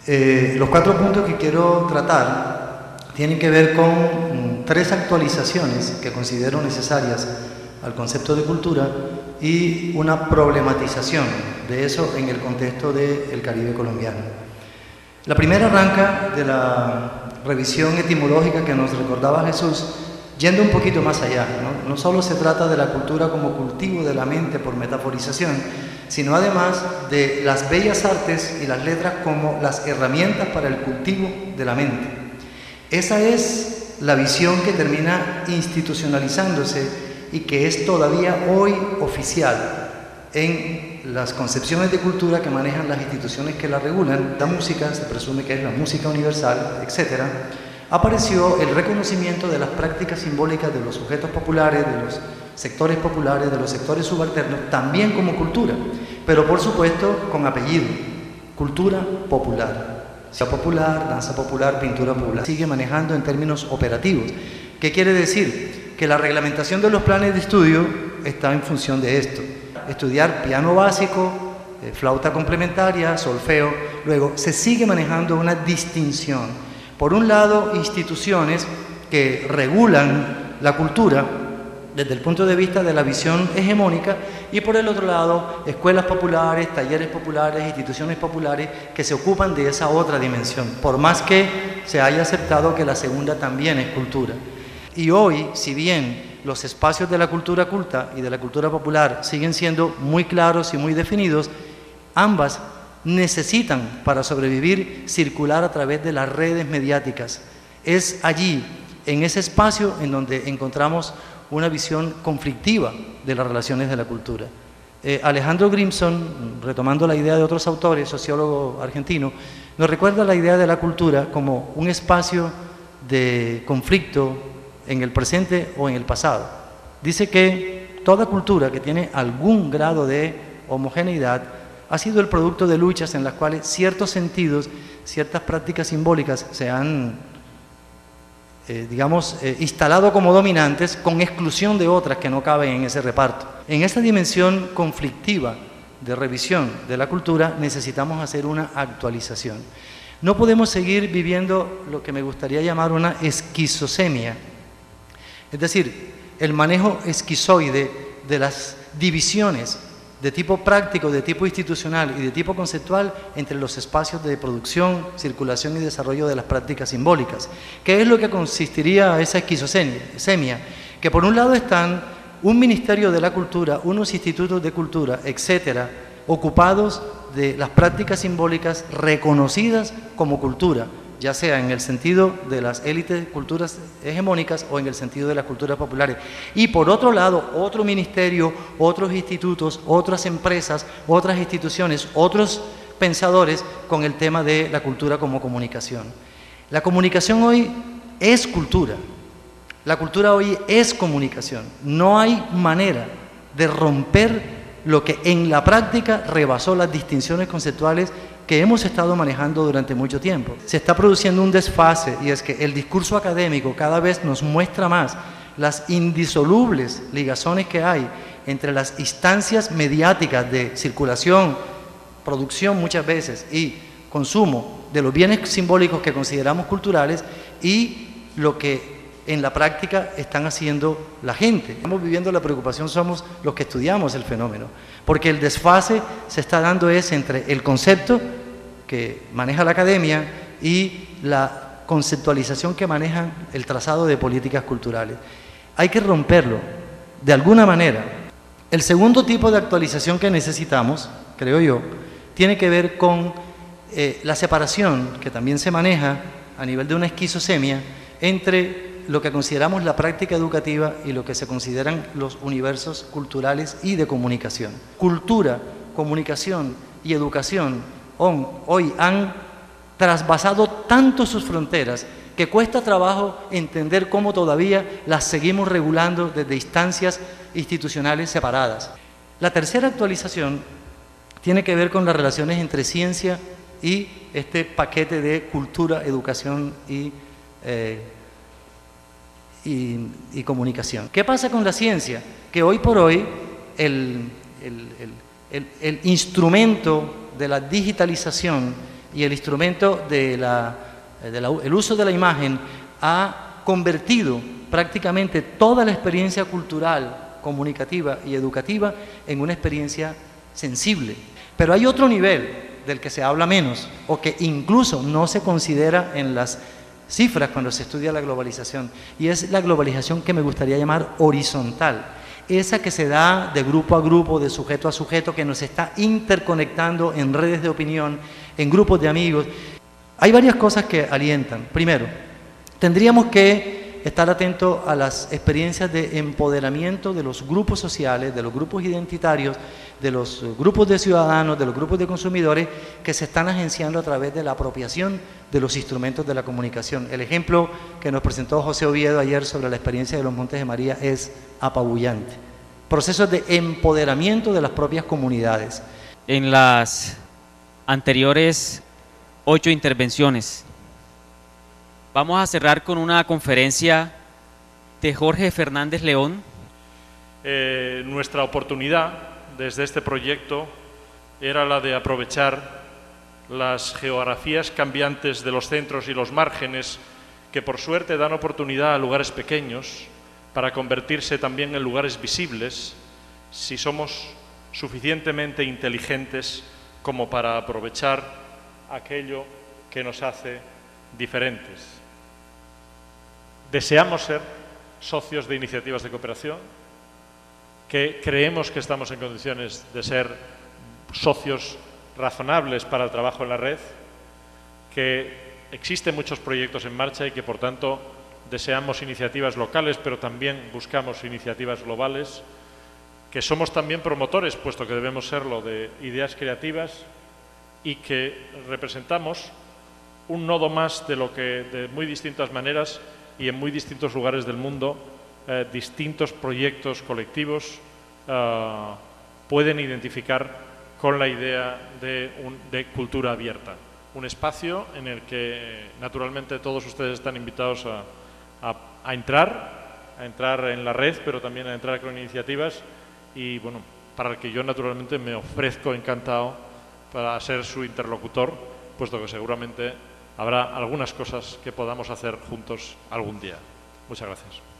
Los 4 puntos que quiero tratar tienen que ver con 3 actualizaciones que considero necesarias al concepto de cultura y una problematización de eso en el contexto del Caribe colombiano. La primera arranca de la revisión etimológica que nos recordaba Jesús, yendo un poquito más allá, ¿no? No solo se trata de la cultura como cultivo de la mente por metaforización, sino además de las bellas artes y las letras como las herramientas para el cultivo de la mente. Esa es la visión que termina institucionalizándose y que es todavía hoy oficial en las concepciones de cultura que manejan las instituciones que la regulan. La música, se presume que es la música universal, etc. Apareció el reconocimiento de las prácticas simbólicas de los sujetos populares, de los sectores populares, de los sectores subalternos, también como cultura, pero por supuesto con apellido, cultura popular. Sea popular, danza popular, pintura popular. Sigue manejando en términos operativos. ¿Qué quiere decir? Que la reglamentación de los planes de estudio está en función de esto. Estudiar piano básico, flauta complementaria, solfeo. Luego se sigue manejando una distinción. Por un lado, instituciones que regulan la cultura desde el punto de vista de la visión hegemónica, y por el otro lado, escuelas populares, talleres populares, instituciones populares que se ocupan de esa otra dimensión, por más que se haya aceptado que la segunda también es cultura. Y hoy, si bien los espacios de la cultura culta y de la cultura popular siguen siendo muy claros y muy definidos, ambas necesitan, para sobrevivir, circular a través de las redes mediáticas. Es allí, en ese espacio, en donde encontramos una visión conflictiva de las relaciones de la cultura. Alejandro Grimson, retomando la idea de otros autores, sociólogo argentino, nos recuerda la idea de la cultura como un espacio de conflicto en el presente o en el pasado. Dice que toda cultura que tiene algún grado de homogeneidad ha sido el producto de luchas en las cuales ciertos sentidos, ciertas prácticas simbólicas se han instalado como dominantes con exclusión de otras que no caben en ese reparto. En esta dimensión conflictiva de revisión de la cultura necesitamos hacer una actualización. No podemos seguir viviendo lo que me gustaría llamar una esquizosemia, es decir, el manejo esquizoide de las divisiones de tipo práctico, de tipo institucional y de tipo conceptual entre los espacios de producción, circulación y desarrollo de las prácticas simbólicas. ¿Qué es lo que consistiría esa esquizosemia? Que por un lado están un ministerio de la cultura, unos institutos de cultura, etcétera, ocupados de las prácticas simbólicas reconocidas como cultura, ya sea en el sentido de las élites culturas hegemónicas o en el sentido de las culturas populares. Y por otro lado, otro ministerio, otros institutos, otras empresas, otras instituciones, otros pensadores con el tema de la cultura como comunicación. La comunicación hoy es cultura. La cultura hoy es comunicación. No hay manera de romper lo que en la práctica rebasó las distinciones conceptuales que hemos estado manejando durante mucho tiempo. Se está produciendo un desfase, y es que el discurso académico cada vez nos muestra más las indisolubles ligazones que hay entre las instancias mediáticas de circulación, producción muchas veces y consumo de los bienes simbólicos que consideramos culturales y lo que en la práctica están haciendo la gente. Estamos viviendo la preocupación, somos los que estudiamos el fenómeno, porque el desfase se está dando entre el concepto que maneja la academia y la conceptualización que maneja el trazado de políticas culturales. Hay que romperlo de alguna manera. El segundo tipo de actualización que necesitamos, creo yo, tiene que ver con la separación que también se maneja a nivel de una esquizosemia entre lo que consideramos la práctica educativa y lo que se consideran los universos culturales y de comunicación. Cultura, comunicación y educación hoy han trasvasado tanto sus fronteras que cuesta trabajo entender cómo todavía las seguimos regulando desde instancias institucionales separadas. La tercera actualización tiene que ver con las relaciones entre ciencia y este paquete de cultura, educación y comunicación. ¿Qué pasa con la ciencia? Que hoy por hoy el instrumento de la digitalización y el instrumento el uso de la imagen ha convertido prácticamente toda la experiencia cultural, comunicativa y educativa en una experiencia sensible. Pero hay otro nivel del que se habla menos o que incluso no se considera en las cifras cuando se estudia la globalización, y es la globalización que me gustaría llamar horizontal, esa que se da de grupo a grupo, de sujeto a sujeto, que nos está interconectando en redes de opinión, en grupos de amigos. Hay varias cosas que alientan. Primero, tendríamos que estar atentos a las experiencias de empoderamiento de los grupos sociales, de los grupos identitarios, de los grupos de ciudadanos, de los grupos de consumidores que se están agenciando a través de la apropiación de los instrumentos de la comunicación. El ejemplo que nos presentó José Oviedo ayer sobre la experiencia de los Montes de María es apabullante. Procesos de empoderamiento de las propias comunidades. En las anteriores 8 intervenciones, vamos a cerrar con una conferencia de Jorge Fernández León. Nuestra oportunidad desde este proyecto era la de aprovechar las geografías cambiantes de los centros y los márgenes, que por suerte dan oportunidad a lugares pequeños para convertirse también en lugares visibles, si somos suficientemente inteligentes como para aprovechar aquello que nos hace diferentes. Deseamos ser socios de iniciativas de cooperación, que creemos que estamos en condiciones de ser socios razonables para el trabajo en la red, que existen muchos proyectos en marcha y que por tanto deseamos iniciativas locales, pero también buscamos iniciativas globales, que somos también promotores, puesto que debemos serlo, de ideas creativas, y que representamos un nodo más de lo que de muy distintas maneras y en muy distintos lugares del mundo distintos proyectos colectivos pueden identificar con la idea de cultura abierta. Un espacio en el que naturalmente todos ustedes están invitados a entrar en la red, pero también a entrar con iniciativas, y bueno, para el que yo naturalmente me ofrezco encantado para ser su interlocutor, puesto que seguramente habrá algunas cosas que podamos hacer juntos algún día. Muchas gracias.